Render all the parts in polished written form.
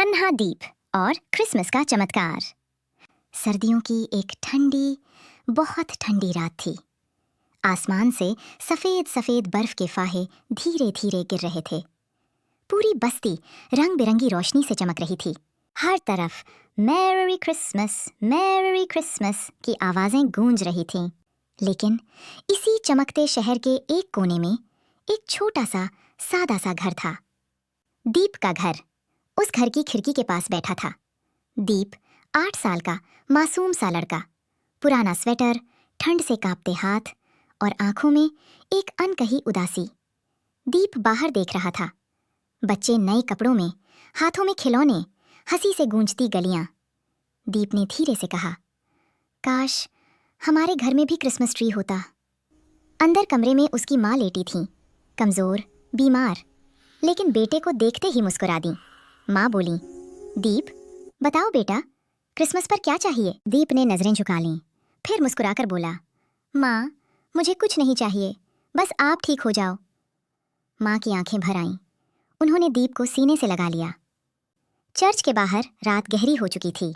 नन्हा दीप और क्रिसमस का चमत्कार। सर्दियों की एक ठंडी, बहुत ठंडी रात थी। आसमान से सफेद सफेद बर्फ के फाहे धीरे धीरे गिर रहे थे। पूरी बस्ती रंग बिरंगी रोशनी से चमक रही थी। हर तरफ मैरी क्रिसमस की आवाजें गूंज रही थीं। लेकिन इसी चमकते शहर के एक कोने में एक छोटा सा सादा सा घर था। दीप का घर उस घर की खिड़की के पास बैठा था। दीप 8 साल का मासूम सा लड़का, पुराना स्वेटर, ठंड से कांपते हाथ और आंखों में एक अनकही उदासी। दीप बाहर देख रहा था। बच्चे नए कपड़ों में, हाथों में खिलौने, हंसी से गूंजती गलियां। दीप ने धीरे से कहा, काश हमारे घर में भी क्रिसमस ट्री होता। अंदर कमरे में उसकी माँ लेटी थी, कमजोर, बीमार, लेकिन बेटे को देखते ही मुस्कुरा दी। माँ बोली, दीप बताओ बेटा, क्रिसमस पर क्या चाहिए? दीप ने नजरें झुका लीं, फिर मुस्कुराकर बोला, माँ मुझे कुछ नहीं चाहिए, बस आप ठीक हो जाओ। माँ की आंखें भर आईं। उन्होंने दीप को सीने से लगा लिया। चर्च के बाहर रात गहरी हो चुकी थी।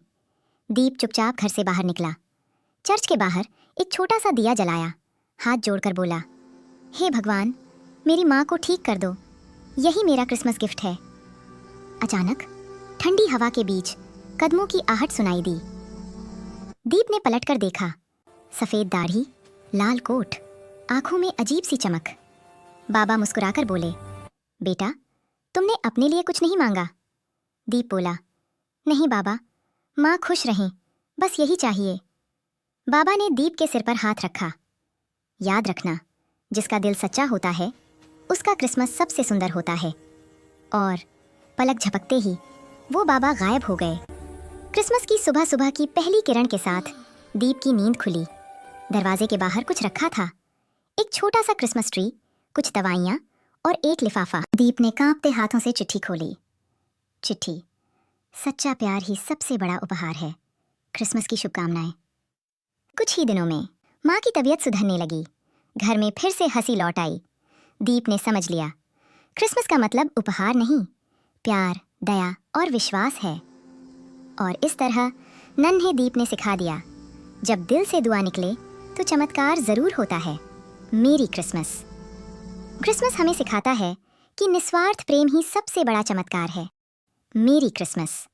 दीप चुपचाप घर से बाहर निकला। चर्च के बाहर एक छोटा सा दिया जलाया, हाथ जोड़कर बोला, हे भगवान, मेरी माँ को ठीक कर दो, यही मेरा क्रिसमस गिफ्ट है। अचानक ठंडी हवा के बीच कदमों की आहट सुनाई दी। दीप ने पलटकर देखा। सफेद दाढ़ी, लाल कोट, आंखों में अजीब सी चमक। बाबा मुस्कुराकर बोले, बेटा तुमने अपने लिए कुछ नहीं मांगा? दीप बोला, नहीं बाबा, माँ खुश रहें, बस यही चाहिए। बाबा ने दीप के सिर पर हाथ रखा। याद रखना, जिसका दिल सच्चा होता है उसका क्रिसमस सबसे सुंदर होता है। और पलक झपकते ही वो बाबा गायब हो गए। क्रिसमस की सुबह सुबह की पहली किरण के साथ दीप की नींद खुली। दरवाजे के बाहर कुछ रखा था, एक छोटा सा क्रिसमस ट्री, कुछ दवाइयाँ और एक लिफाफा। दीप ने कांपते हाथों से चिट्ठी खोली। चिट्ठी, सच्चा प्यार ही सबसे बड़ा उपहार है, क्रिसमस की शुभकामनाएं। कुछ ही दिनों में माँ की तबीयत सुधरने लगी। घर में फिर से हंसी लौट आई। दीप ने समझ लिया, क्रिसमस का मतलब उपहार नहीं, प्यार, दया और विश्वास है। और इस तरह नन्हे दीप ने सिखा दिया, जब दिल से दुआ निकले तो चमत्कार जरूर होता है। मेरी क्रिसमस। क्रिसमस हमें सिखाता है कि निस्वार्थ प्रेम ही सबसे बड़ा चमत्कार है। मेरी क्रिसमस।